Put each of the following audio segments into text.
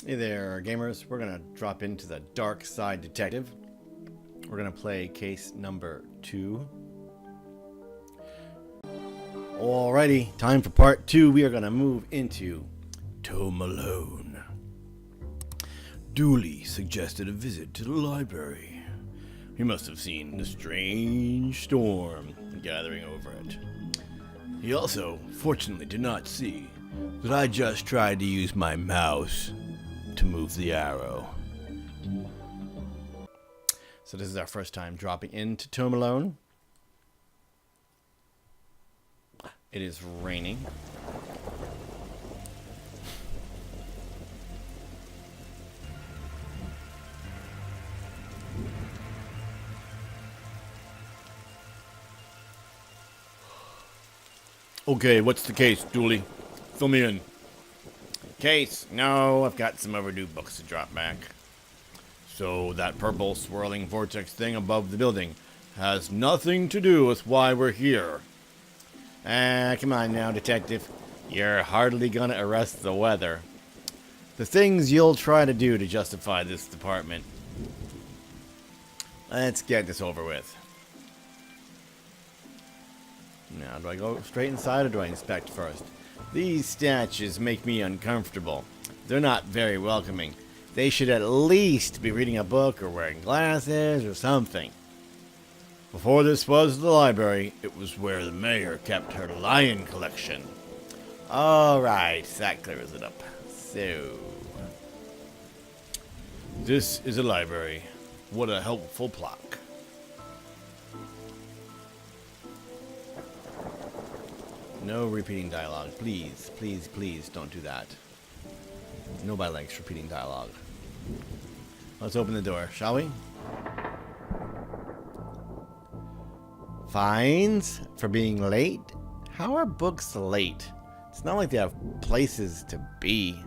Hey there, gamers. We're going to drop into the Darkside Detective. We're going to play case number 2. Alrighty, time for part 2. We are going to move into Tome Alone. Dooley suggested a visit to the library. He must have seen the strange storm gathering over it. He also, fortunately, did not see that I just tried to use my mouse to move the arrow. So this is our first time dropping into Tome Alone. It is raining. Okay, what's the case, Dooley? Fill me in. Case? No, I've got some overdue books to drop back. So that purple swirling vortex thing above the building has nothing to do with why we're here. Come on now, detective. You're hardly gonna arrest the weather. The things you'll try to do to justify this department. Let's get this over with. Now, do I go straight inside or do I inspect first? These statues make me uncomfortable. They're not very welcoming. They should at least be reading a book or wearing glasses or something. Before this was the library, it was where the mayor kept her lion collection. Alright, that clears it up. So, this is a library. What a helpful plaque. No repeating dialogue. Please, please, please don't do that. Nobody likes repeating dialogue. Let's open the door, shall we? Fines for being late? How are books late? It's not like they have places to be.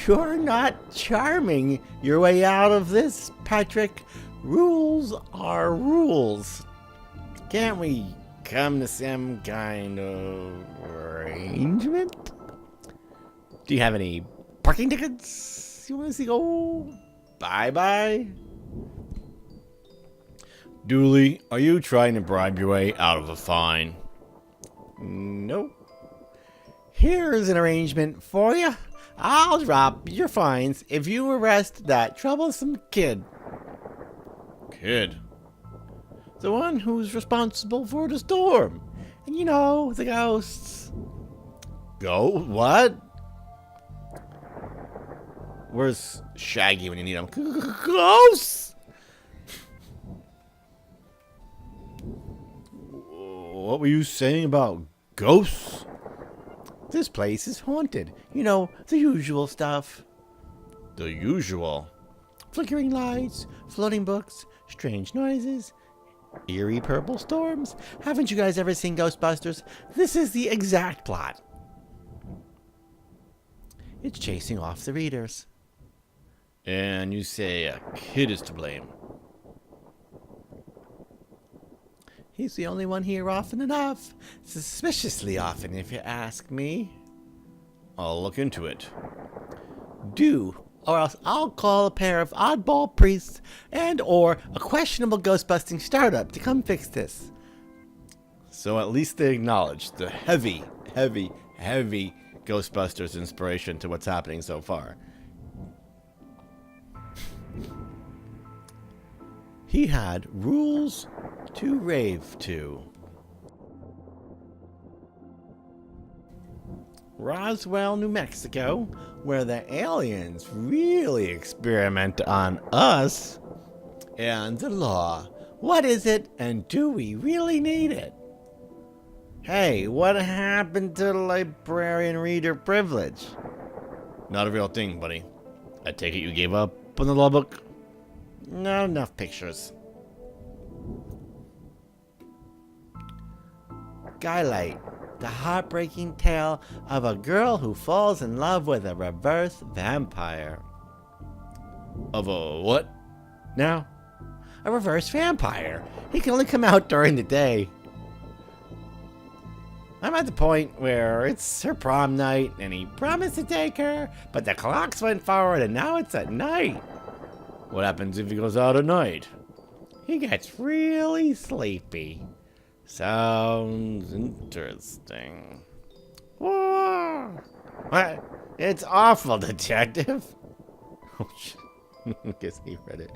You're not charming your way out of this, Patrick. Rules are rules. Can't we come to some kind of arrangement? Do you have any parking tickets you want to see go? Bye-bye. Dooley, are you trying to bribe your way out of a fine? Nope. Here's an arrangement for you. I'll drop your fines if you arrest that troublesome kid. Kid? The one who's responsible for the storm. And you know, the ghosts. Go? What? Where's Shaggy when you need him? Ghosts! What were you saying about ghosts? This place is haunted. You know, the usual stuff. The usual? Flickering lights, floating books, strange noises, eerie purple storms. Haven't you guys ever seen Ghostbusters? This is the exact plot. It's chasing off the readers. And you say a kid is to blame. He's the only one here often enough. Suspiciously often, if you ask me. I'll look into it. Do, or else I'll call a pair of oddball priests and or a questionable ghost-busting startup to come fix this. So at least they acknowledge the heavy Ghostbusters inspiration to what's happening so far. He had rules to rave to. Roswell, New Mexico, where the aliens really experiment on us. And the law. What is it, and do we really need it? Hey, what happened to librarian reader privilege? Not a real thing, buddy. I take it you gave up on the law book? Not enough pictures. Skylight, the heartbreaking tale of a girl who falls in love with a reverse vampire. Of a what? Now? A reverse vampire. He can only come out during the day. I'm at the point where it's her prom night, and he promised to take her, but the clocks went forward, and now it's at night. What happens if he goes out at night? He gets really sleepy. Sounds interesting. Whoa. What? It's awful, detective. Oh, shit. I guess he read it.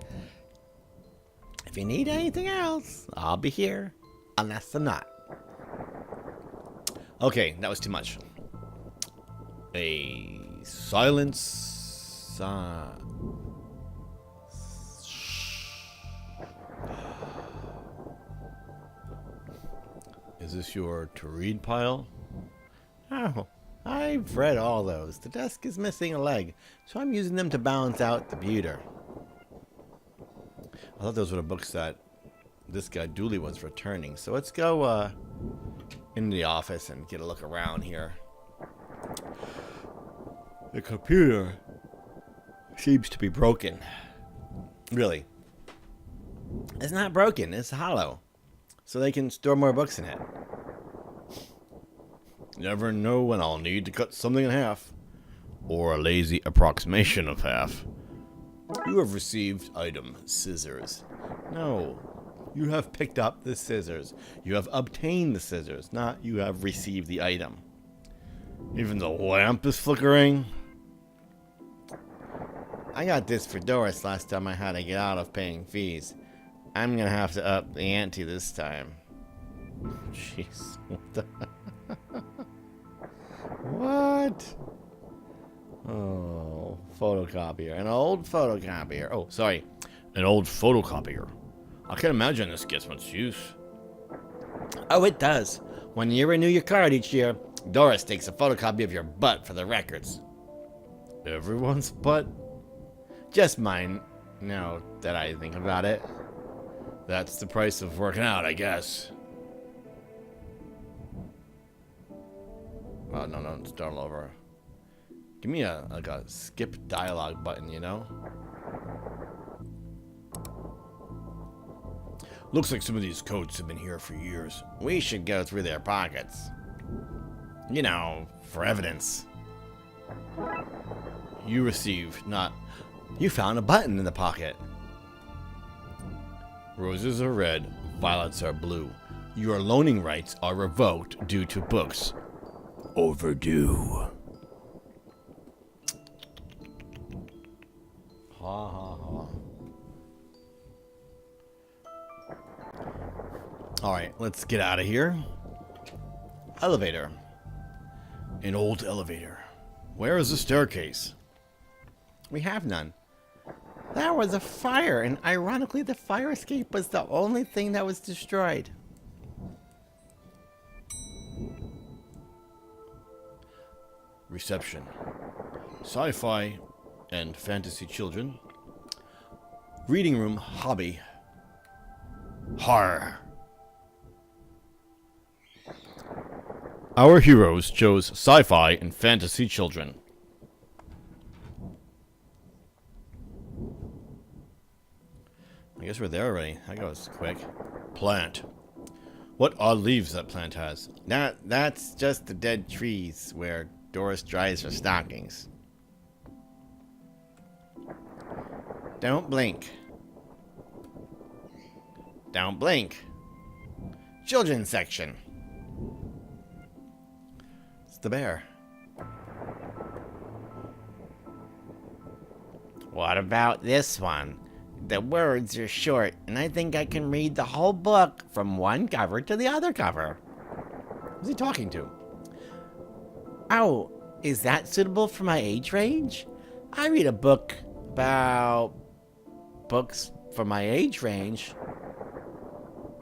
If you need anything else, I'll be here. Unless I'm not. Okay, that was too much. A silence. Is this your to read pile? Oh, I've read all those. The desk is missing a leg, so I'm using them to balance out the pewter. I thought those were the books that this guy Dooley was returning. So let's go into the office and get a look around here. The computer seems to be broken. Really. It's not broken, it's hollow. So they can store more books in it. Never know when I'll need to cut something in half. Or a lazy approximation of half. You have received item scissors. No. You have picked up the scissors. You have obtained the scissors, not you have received the item. Even the lamp is flickering. I got this for Doris last time I had to get out of paying fees. I'm gonna have to up the ante this time. Jeez. What the... What? Oh, photocopier. An old photocopier. Oh, sorry. An old photocopier. I can't imagine this gets much use. Oh, it does. When you renew your card each year, Doris takes a photocopy of your butt for the records. Everyone's butt? Just mine, now that I think about it. That's the price of working out, I guess. Oh, no, start all over. Give me a skip dialogue button, you know? Looks like some of these coats have been here for years. We should go through their pockets. You know, for evidence. You received, not... You found a button in the pocket. Roses are red, violets are blue. Your loaning rights are revoked due to books. Overdue. Ha ha ha. Alright, let's get out of here. Elevator. An old elevator. Where is the staircase? We have none. There was a fire, and ironically the fire escape was the only thing that was destroyed. Reception. Sci-fi and fantasy children. Reading room hobby. Horror. Our heroes chose sci-fi and fantasy children. I guess we're there already. That goes quick. Plant. What odd leaves that plant has. That's just the dead trees where Doris dries her stockings. Don't blink. Don't blink. Children's section. It's the bear. What about this one? The words are short, and I think I can read the whole book from one cover to the other cover. Who's he talking to? Oh, is that suitable for my age range? I read a book about books for my age range,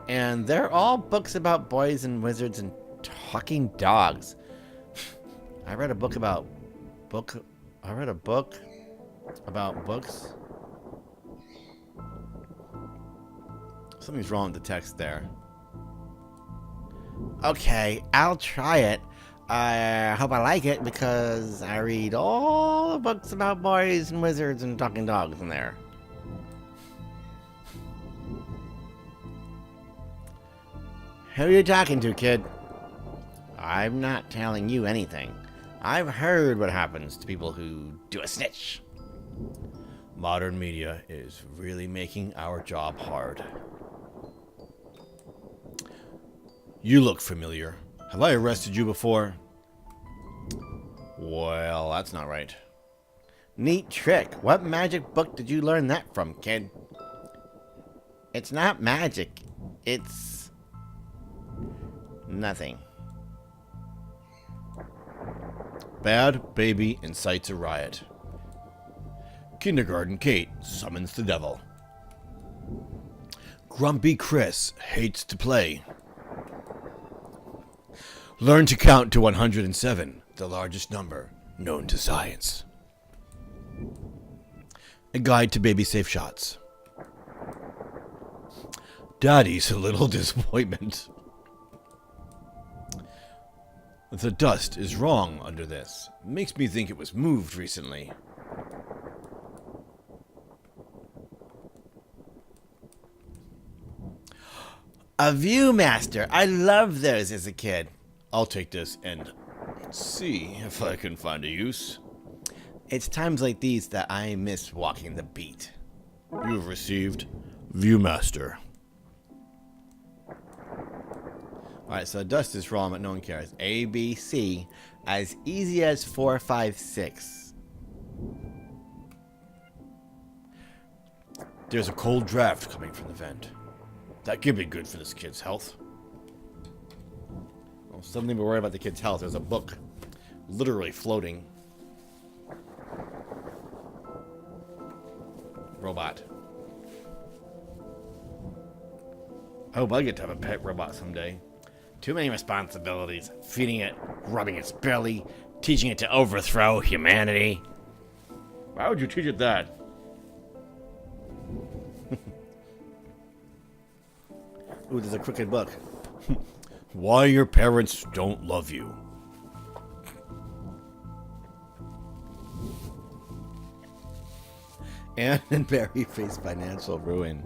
and they're all books about boys and wizards and talking dogs. I read a book about books. Something's wrong with the text there. Okay, I'll try it. I hope I like it because I read all the books about boys and wizards and talking dogs in there. Who are you talking to, kid? I'm not telling you anything. I've heard what happens to people who do a snitch. Modern media is really making our job hard. You look familiar. Have I arrested you before? Well, that's not right. Neat trick. What magic book did you learn that from, kid? It's not magic. It's nothing. Bad baby incites a riot. Kindergarten Kate summons the devil. Grumpy Chris hates to play. Learn to count to 107, the largest number known to science. A guide to baby safe shots. Daddy's a little disappointment. The dust is wrong under this. Makes me think it was moved recently. A Viewmaster. I loved those as a kid. I'll take this and see if I can find a use. It's times like these that I miss walking the beat. You've received Viewmaster. Alright, so dust is wrong, but no one cares. A, B, C. As easy as 4, 5, 6. There's a cold draft coming from the vent. That could be good for this kid's health. Well, something to worry about the kid's health. There's a book literally floating. Robot. I hope I get to have a pet robot someday. Too many responsibilities. Feeding it, rubbing its belly, teaching it to overthrow humanity. Why would you teach it that? Ooh, there's a crooked book. Why your parents don't love you. Anne and Barry face financial ruin.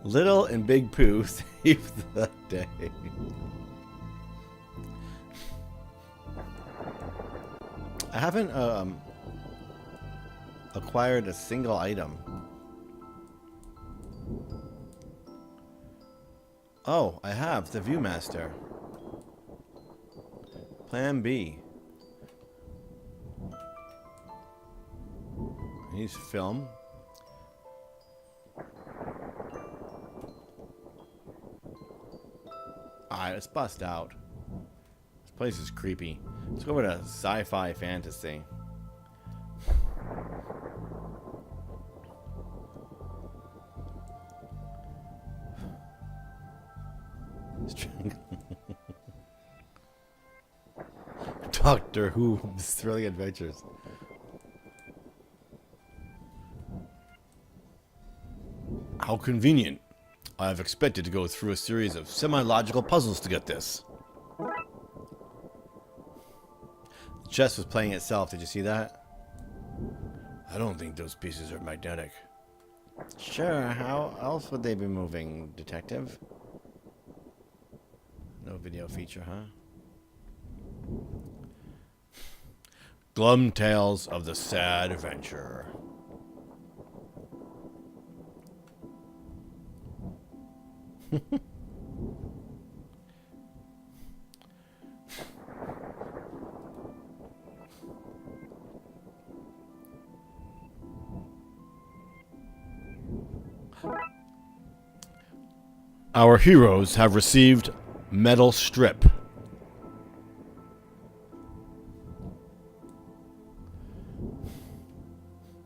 Little and Big Pooh save the day. I haven't acquired a single item. Oh, I have the Viewmaster. Plan B. He's film. Alright, let's bust out. This place is creepy. Let's go over to sci-fi fantasy. Doctor Who, Thrilling Adventures. How convenient. I have expected to go through a series of semi-logical puzzles to get this. The chest was playing itself. Did you see that? I don't think those pieces are magnetic. Sure, how else would they be moving, detective? No video feature, huh? Glum Tales of the Sad Adventurer. Our heroes have received metal strip.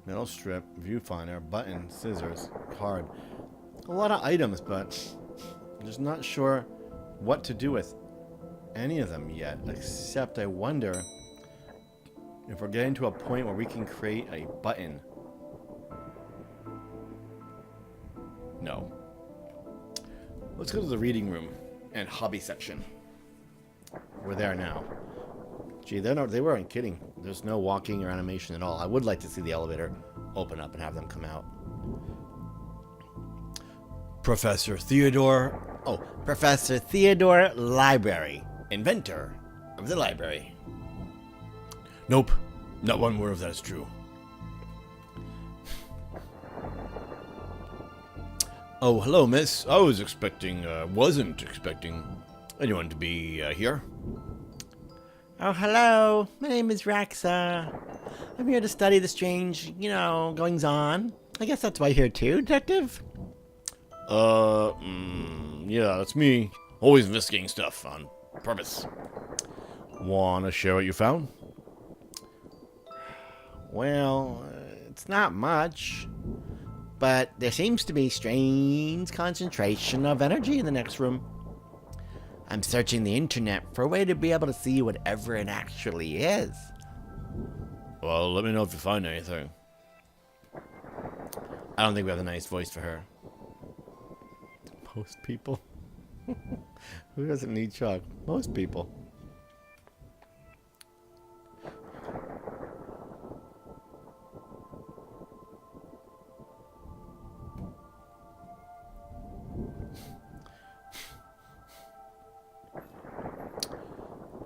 Metal strip, viewfinder, button, scissors, card. A lot of items, but I'm just not sure what to do with any of them yet. Except I wonder if we're getting to a point where we can create a button. No. Let's go to the reading room and hobby section. We're there now. Gee, they weren't kidding. There's no walking or animation at all. I would like to see the elevator open up and have them come out. Professor Theodore Oh, Professor Theodore Library, inventor of the library. Nope, not one word of that is true. Oh, hello, miss. I wasn't expecting anyone to be here. Oh, hello. My name is Raxa. I'm here to study the strange, goings-on. I guess that's why you're here too, detective? Yeah, that's me. Always investigating stuff on purpose. Wanna share what you found? Well, it's not much. But there seems to be strange concentration of energy in the next room. I'm searching the internet for a way to be able to see whatever it actually is. Well, let me know if you find anything. I don't think we have a nice voice for her. Most people? Who doesn't need chalk? Most people.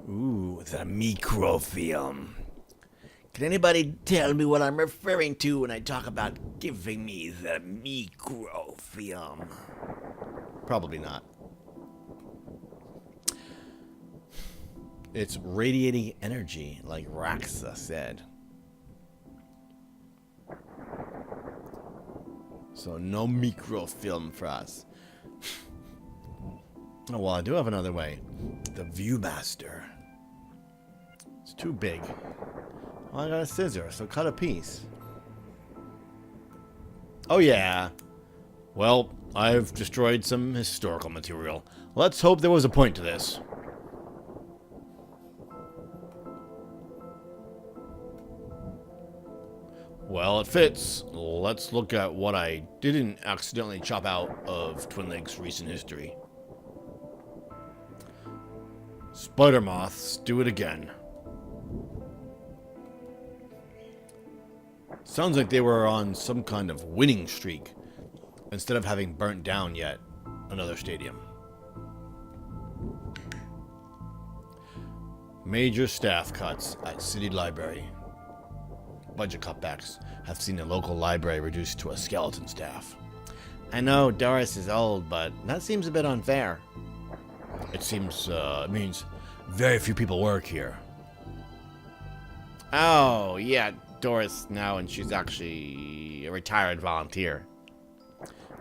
Ooh, the microfilm. Can anybody tell me what I'm referring to when I talk about giving me the microfilm? Probably not. It's radiating energy, like Raxa said. So no microfilm for us. Oh, well, I do have another way. The Viewmaster. It's too big. Well, I got a scissor, so cut a piece. Oh, yeah. Well, I've destroyed some historical material. Let's hope there was a point to this. Well, it fits. Let's look at what I didn't accidentally chop out of Twin Lakes' recent history. Spider moths do it again. Sounds like they were on some kind of winning streak, instead of having burnt down yet another stadium. Major staff cuts at City Library. Budget cutbacks have seen the local library reduced to a skeleton staff. I know Doris is old, but that seems a bit unfair. It means very few people work here. Oh, yeah, Doris now, and she's actually a retired volunteer.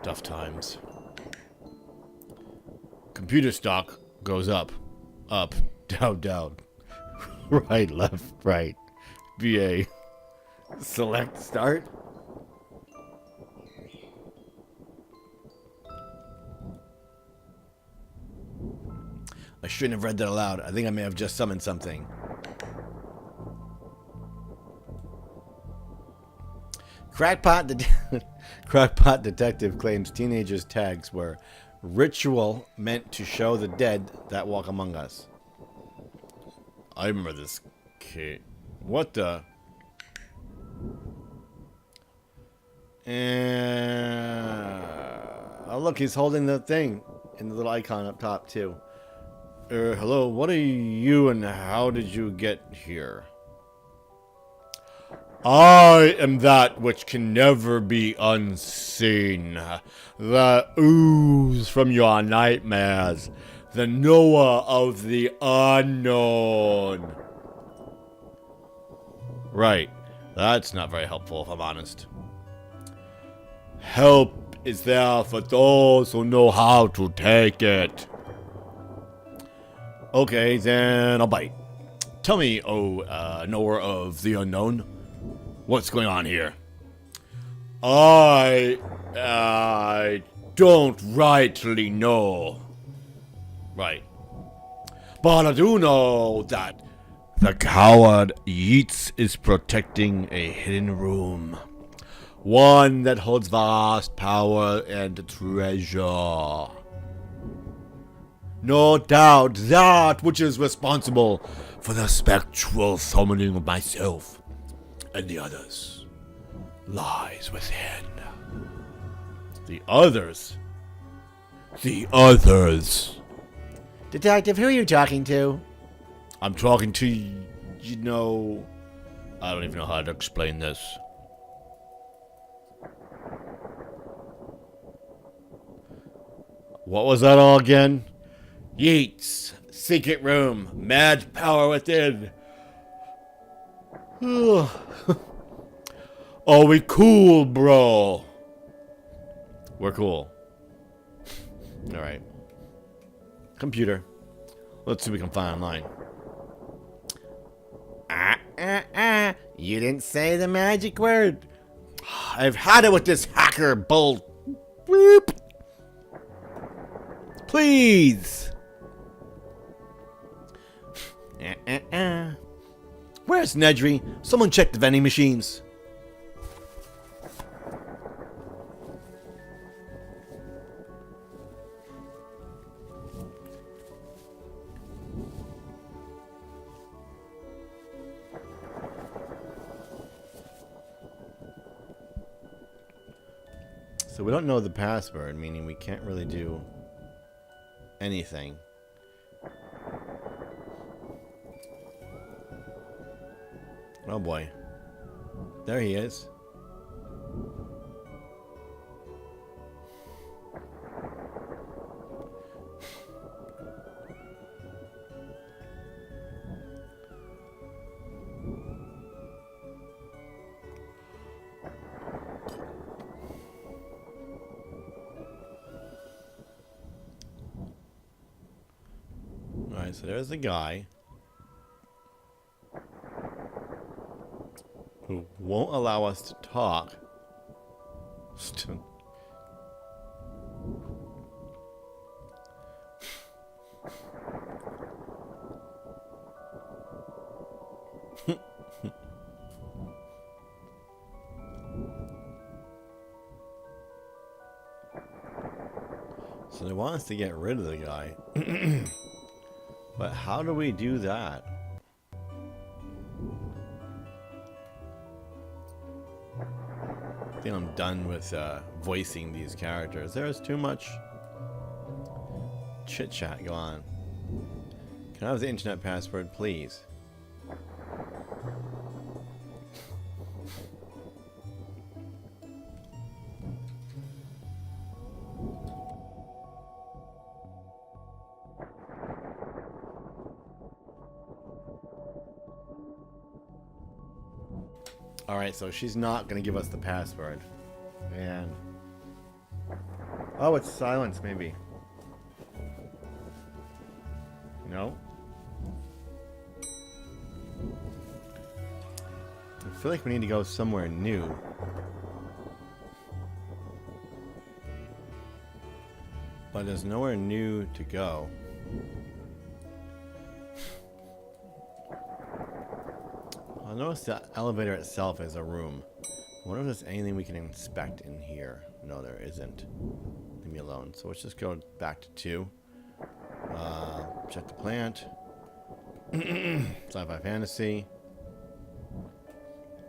Tough times. Computer stock goes up, down, down. Right, left, right. BA. Select start. I shouldn't have read that aloud. I think I may have just summoned something. Crackpot detective claims teenagers' tags were ritual meant to show the dead that walk among us. I remember this kid. What the? Oh, look, he's holding the thing in the little icon up top, too. Hello, what are you and how did you get here? I am that which can never be unseen. The ooze from your nightmares. The knower of the unknown. Right. That's not very helpful, if I'm honest. Help is there for those who know how to take it. Okay, then I'll bite. Tell me, knower of the unknown, what's going on here? I don't rightly know. Right. But I do know that the coward Yeats is protecting a hidden room. One that holds vast power and treasure. No doubt that which is responsible for the spectral summoning of myself and the others lies within. The others? The others. Detective, who are you talking to? I'm talking to, you know... I don't even know how to explain this. What was that all again? Yeats, secret room, mad power within. Are we cool, bro? We're cool. Alright. Computer. Let's see what we can find online. You didn't say the magic word. I've had it with this hacker bull. Boop. Please. Where's Nedry? Someone check the vending machines. So we don't know the password, meaning we can't really do anything. Oh boy. There he is. Alright, so there's the guy who won't allow us to talk. So they want us to get rid of the guy. But how do we do that? I think I'm done with voicing these characters. There's too much chit chat go on. Can I have the internet password, please? Alright, so she's not going to give us the password. Man. Oh, it's silence, maybe. No? I feel like we need to go somewhere new. But there's nowhere new to go. I noticed the elevator itself is a room. I wonder if there's anything we can inspect in here. No, there isn't. Leave me alone. So let's just go back to 2. Check the plant. Sci-fi fantasy.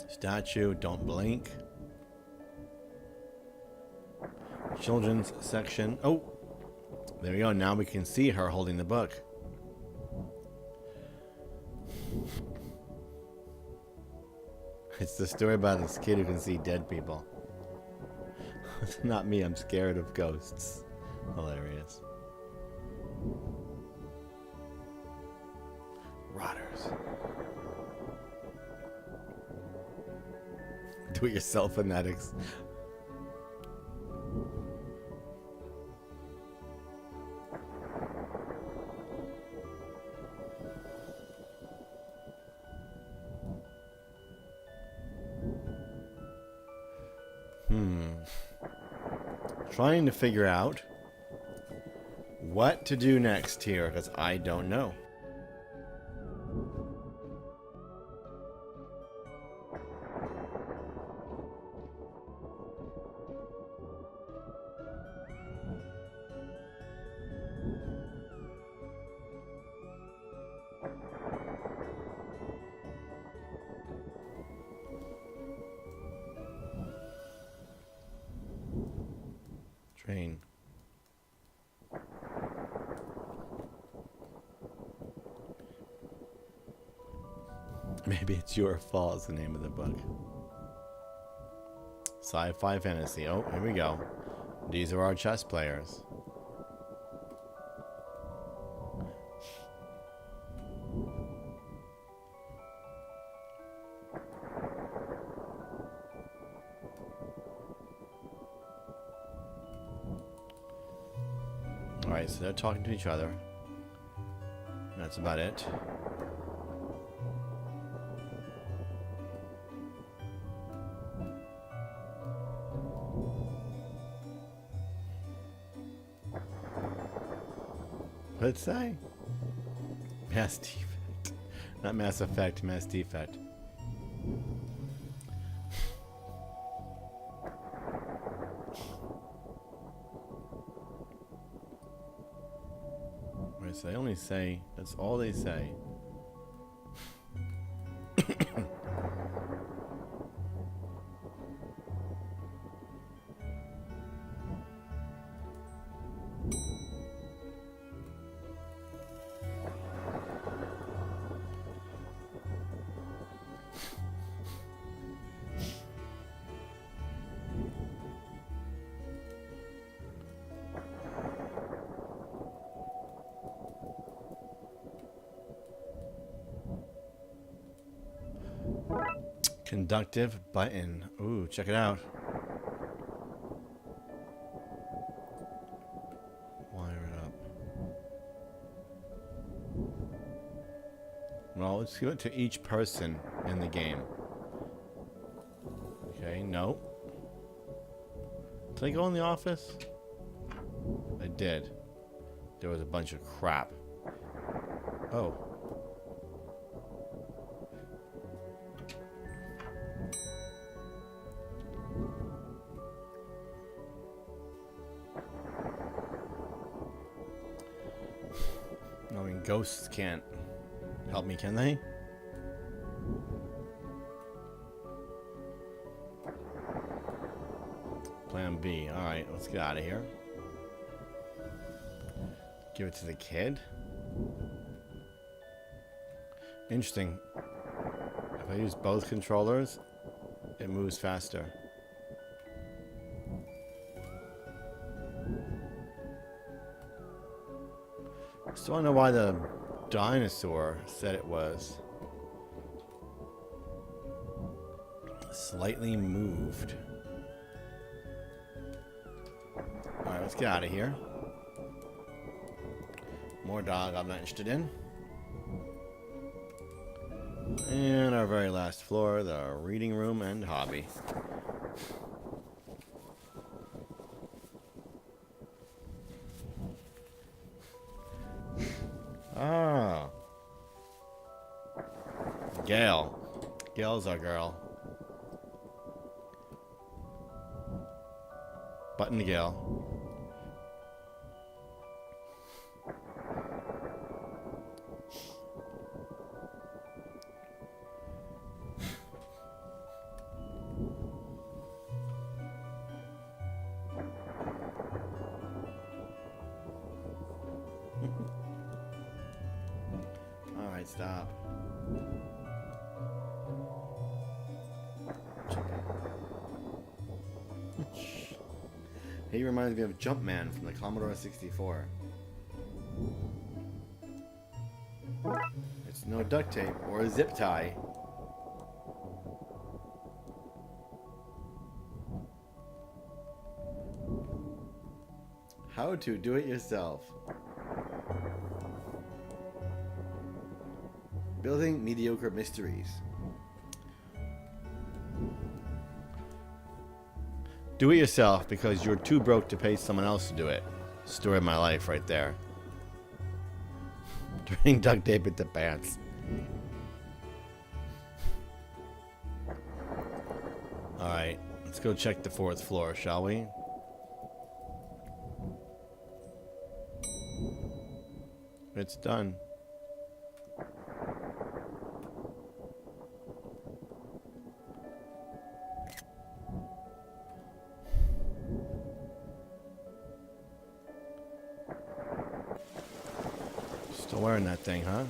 Statue. Don't blink. Children's section. Oh! There we go. Now we can see her holding the book. It's the story about this kid who can see dead people. It's not me, I'm scared of ghosts. Hilarious. Rotters. Do-it-yourself fanatics. Trying to figure out what to do next here, because I don't know. Train. Maybe It's Your Fault is the name of the book. Sci-fi fantasy. Oh, here we go. These are our chess players. Alright, so they're talking to each other. That's about it. What did it say? Mass defect. Not Mass Effect, Mass defect. Right, so they only say, that's all they say. Conductive button. Ooh, check it out. Wire it up. Well, let's give it to each person in the game. Okay, no. Did I go in the office? I did. There was a bunch of crap. Oh. I mean, ghosts can't help me, can they? Plan B. Alright, let's get out of here. Give it to the kid. Interesting. If I use both controllers, it moves faster. Still don't know why the dinosaur said it was slightly moved. Alright, let's get out of here. More dog I'm not interested in. And our very last floor, the reading room and hobby. Ah. Gail. Gail's our girl. Button to Gail. Alright, stop. He reminds me of Jumpman from the Commodore 64. It's no duct tape or a zip tie. How to do it yourself. Building mediocre mysteries. Do it yourself because you're too broke to pay someone else to do it. Story of my life right there. Turning duct tape into pants. Alright, let's go check the 4th floor, shall we? It's done. Still wearing that thing, huh?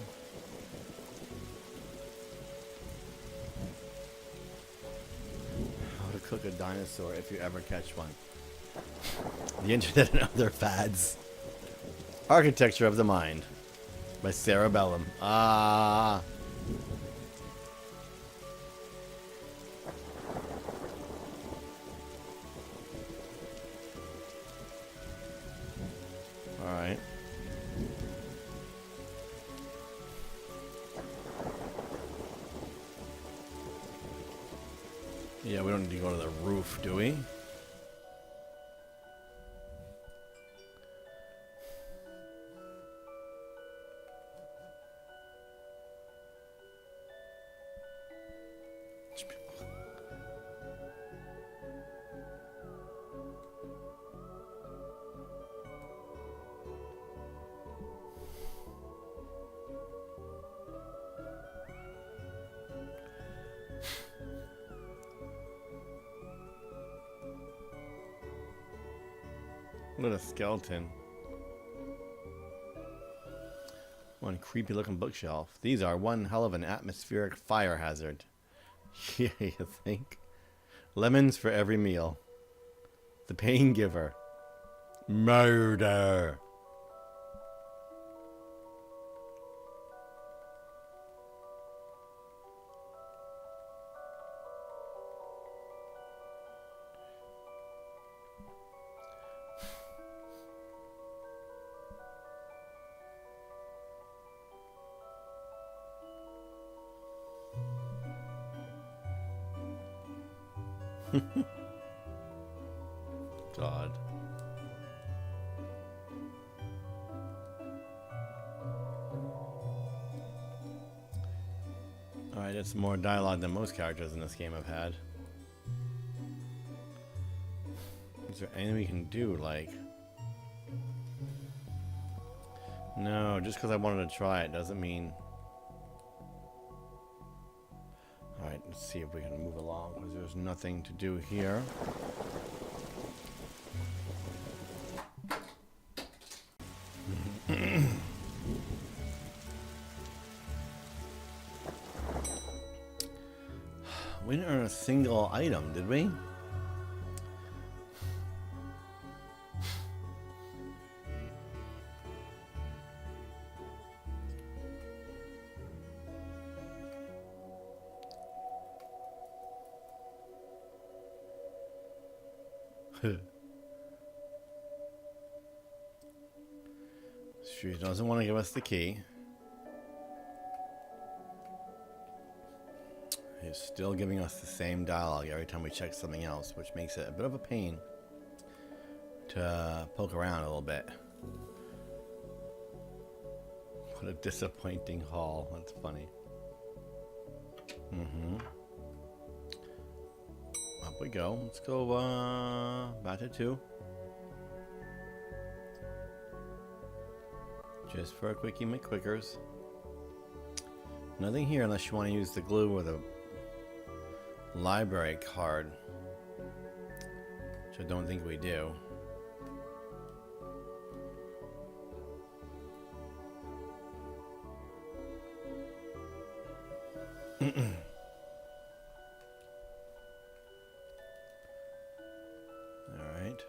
cook a dinosaur if you ever catch one. The Internet and Other Fads. Architecture of the Mind by Sarah Bellum. Ah. Alright. Yeah, we don't need to go to the roof, do we? What a skeleton. One creepy looking bookshelf. These are one hell of an atmospheric fire hazard. Yeah, you think? Lemons for every meal. The Pain Giver. Murder. God. Alright, that's more dialogue than most characters in this game have had. Is there anything we can do, like... No, just because I wanted to try it doesn't mean... Alright, let's see if we can move along, because there's nothing to do here. We didn't earn a single item, did we? She doesn't want to give us the key. He's still giving us the same dialogue every time we check something else, which makes it a bit of a pain to poke around a little bit. What a disappointing haul. That's funny. Up we go. Let's go back to 2. Just for a quickie McQuickers. Nothing here unless you want to use the glue or the library card, which I don't think we do. All right.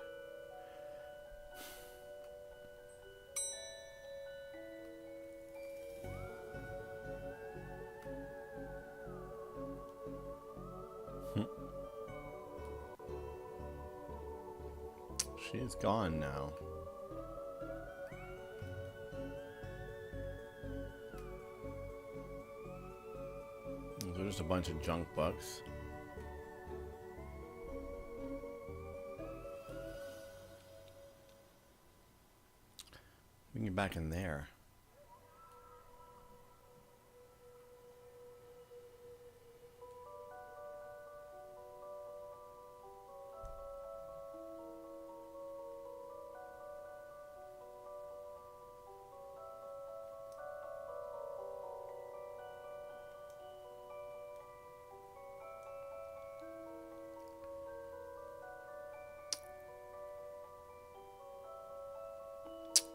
She's gone now. There's just a bunch of junk books. We can get back in there.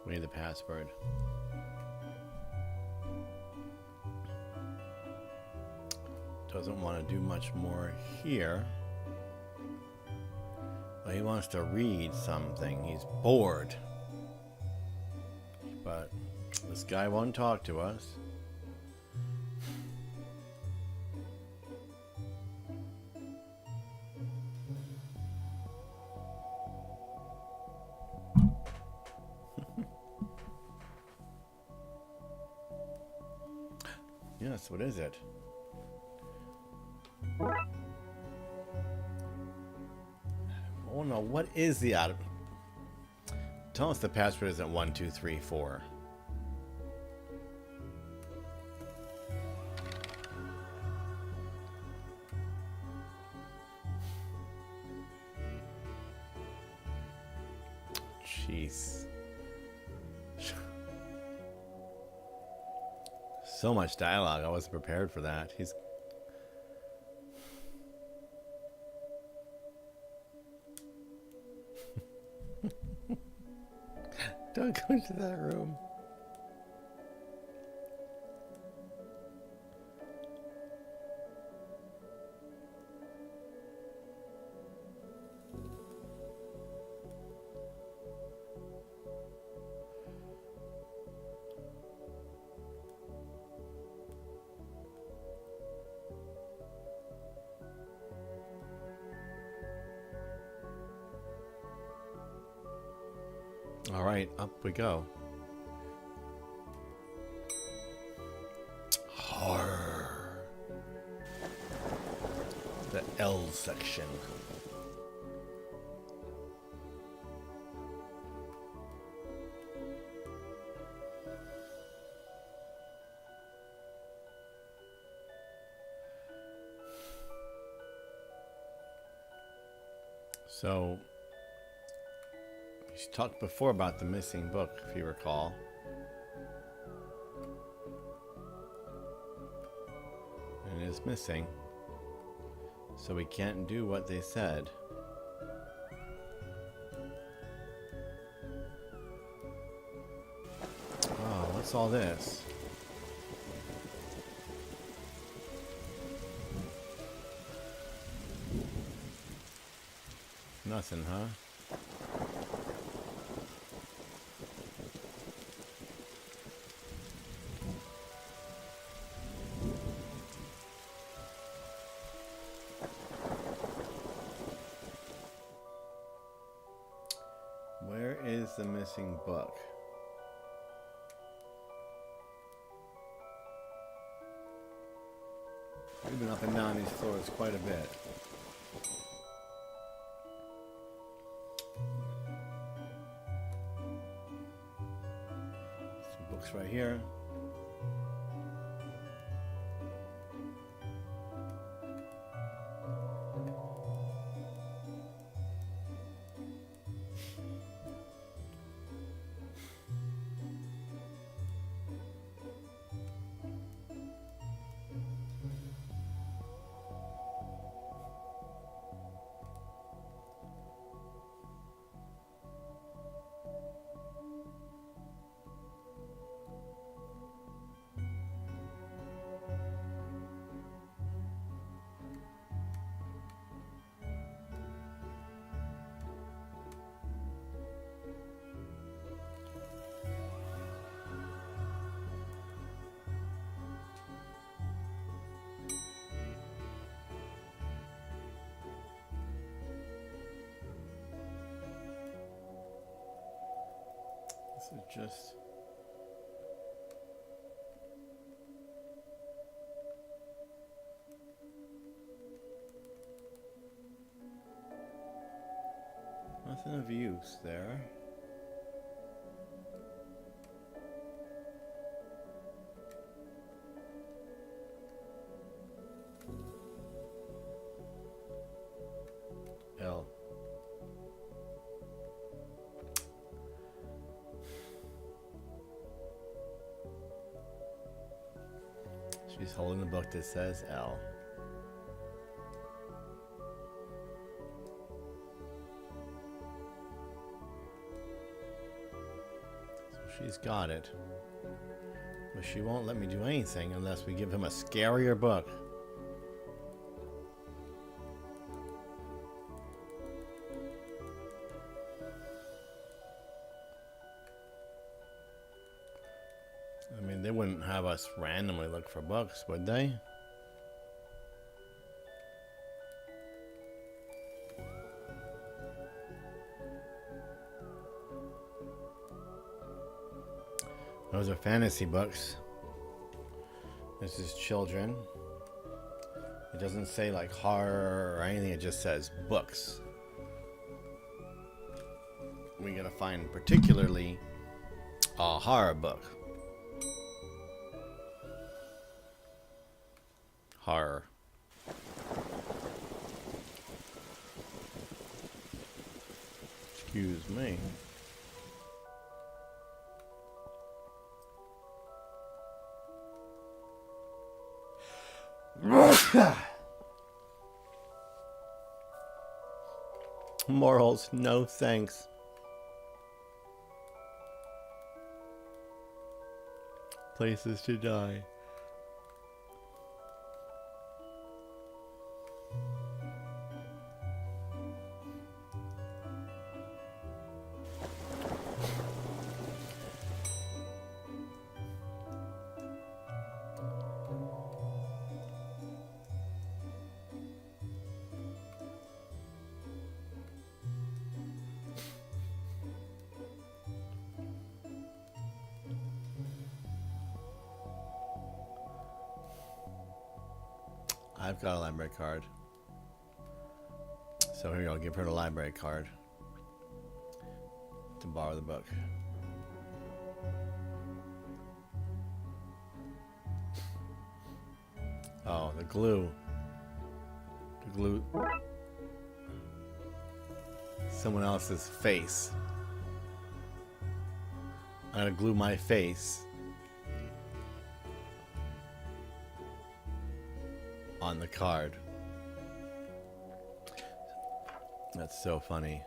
We need the password. Doesn't want to do much more here. Well, he wants to read something. He's bored. But this guy won't talk to us. Yes, what is it? Oh no, what is the out? Tell us the password isn't 1234. Jeez. So much dialogue. I wasn't prepared for that. He's don't go into that room. All right, up we go. Horror. The L section. So, we talked before about the missing book, if you recall. And it is missing. So we can't do what they said. Oh, what's all this? Nothing, huh? Where is the missing book? We've been up and down these floors quite a bit. Some books right here. This is just... nothing of use there. L. She's holding the book that says L. So she's got it. But she won't let me do anything unless we give him a scarier book. mean, they wouldn't have us randomly look for books, would they? Those are fantasy books. This is children. It doesn't say like horror or anything, it just says books. We gotta find particularly a horror book. Horror. Excuse me. Morals, no thanks. Places to die. I've got a library card. So here you go, give her the library card to borrow the book. Oh, the glue. The glue. Someone else's face. I gotta glue my face on the card. That's so funny.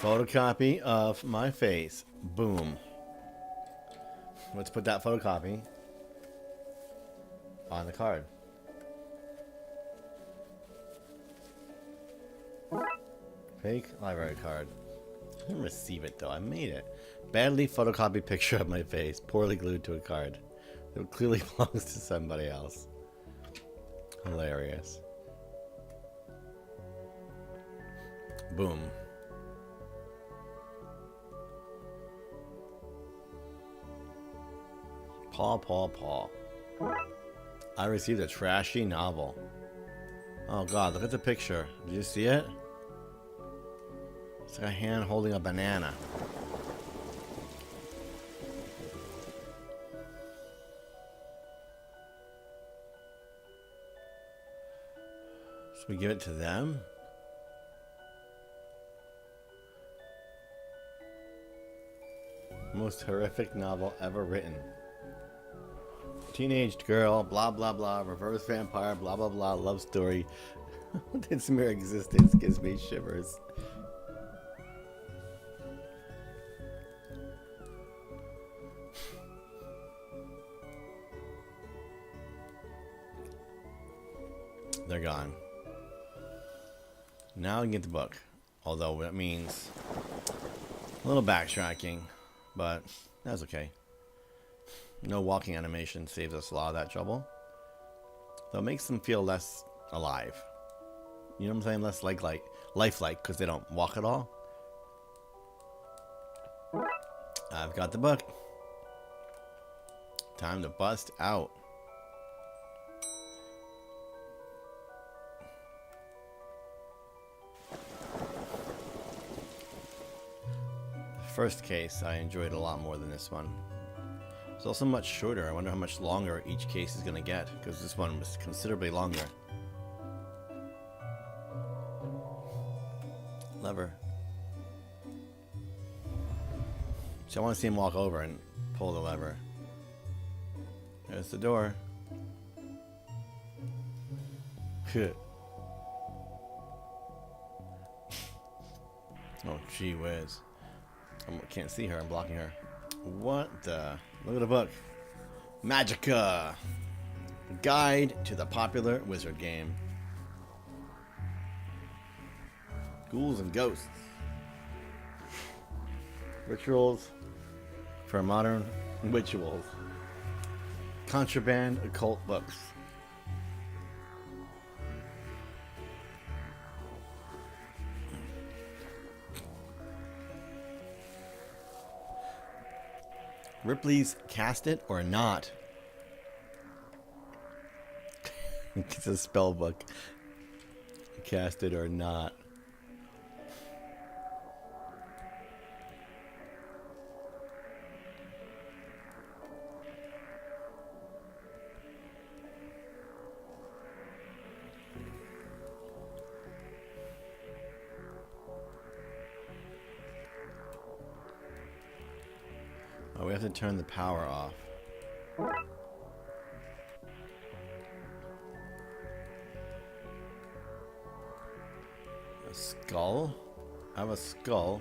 Photocopy of my face. Boom. Let's put that photocopy on the card. Fake library card. I didn't receive it though. I made it. Badly photocopied picture of my face, poorly glued to a card. It clearly belongs to somebody else. Hilarious. Boom. Paw. I received a trashy novel. Oh god, look at the picture. Did you see it? It's like a hand holding a banana. Should we give it to them? Most horrific novel ever written. Teenage girl, blah blah blah, reverse vampire, blah blah blah, love story. Its mere existence gives me shivers. They're gone. Now we can get the book. Although that means a little backtracking, but that's okay. No walking animation saves us a lot of that trouble. Though it makes them feel less alive. You know what I'm saying? Less lifelike, because they don't walk at all. I've got the book. Time to bust out. First case I enjoyed a lot more than this one. It's also much shorter. I wonder how much longer each case is going to get, because this one was considerably longer. Lever. So I want to see him walk over and pull the lever. There's the door. Oh, gee whiz. I can't see her. I'm blocking her. What the? Look at the book. Magica. Guide to the popular wizard game. Ghouls and ghosts. Rituals for modern rituals. Contraband occult books. Ripley's Cast It or Not. It's a spell book. Cast It or Not. Oh, we have to turn the power off. A skull? I have a skull.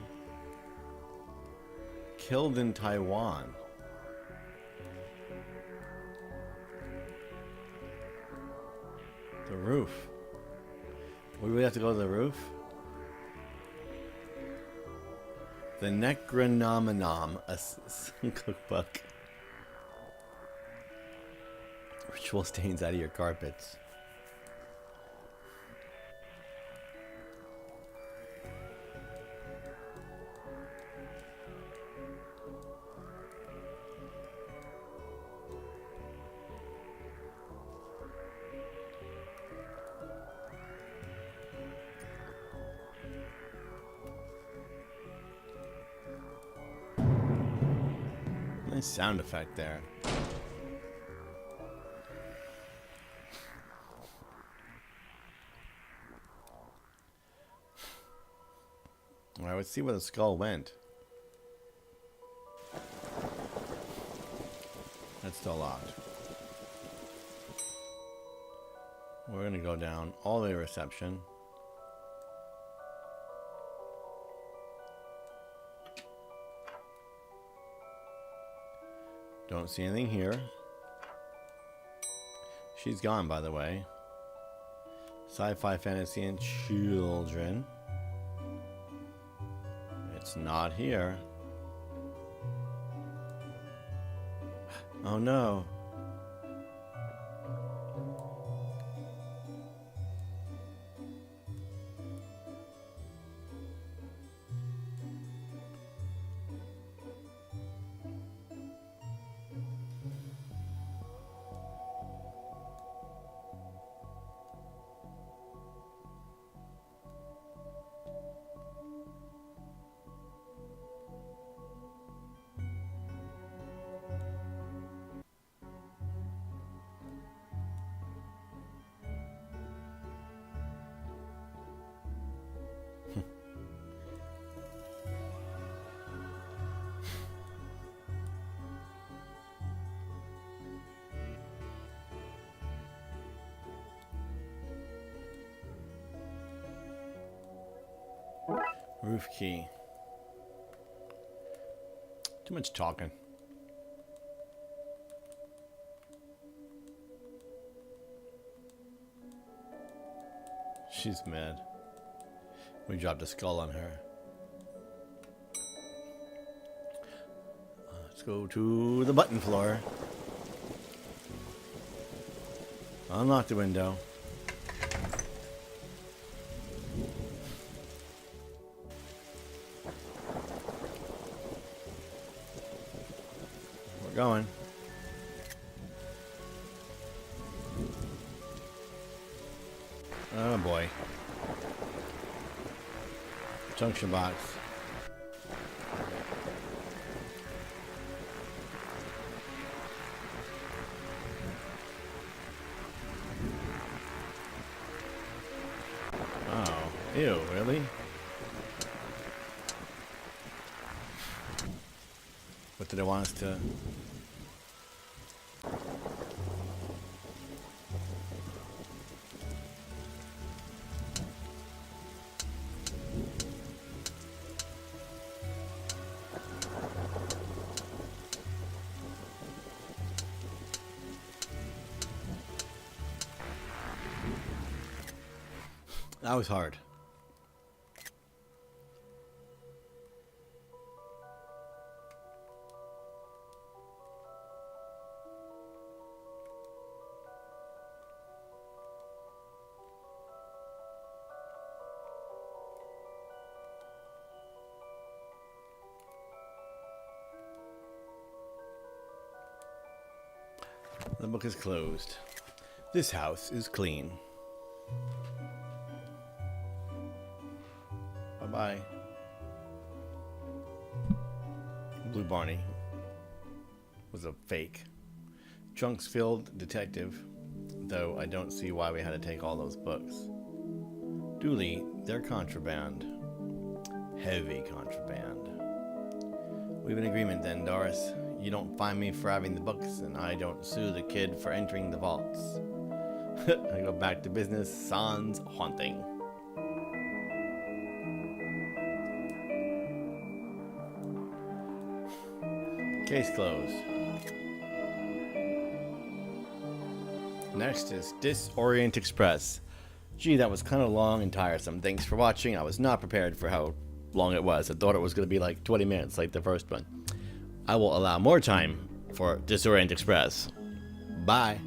Killed in Taiwan. The roof. We really have to go to the roof? The Necronomenon, a cookbook. Ritual stains out of your carpets. Nice sound effect there. Alright, let's see where the skull went. That's still locked. We're gonna go down all the way to reception. Don't see anything here. She's gone, by the way. Sci-fi, fantasy, and children. It's not here. Oh no. Roof key. Too much talking. She's mad. We dropped a skull on her. Let's go to the button floor. Unlock the window. Going. Oh boy. Junction box. Oh, ew, really? What did it want us to... That was hard. The book is closed. This house is clean. Bye-bye. Blue Barney was a fake. Trunks filled detective, though I don't see why we had to take all those books. Dooley, they're contraband. Heavy contraband. We have an agreement then, Doris. You don't fine me for having the books, and I don't sue the kid for entering the vaults. I go back to business sans haunting. Case closed. Next is Disorient Express. Gee, that was kind of long and tiresome. Thanks for watching. I was not prepared for how long it was. I thought it was going to be like 20 minutes like the first one. I will allow more time for Disorient Express. Bye.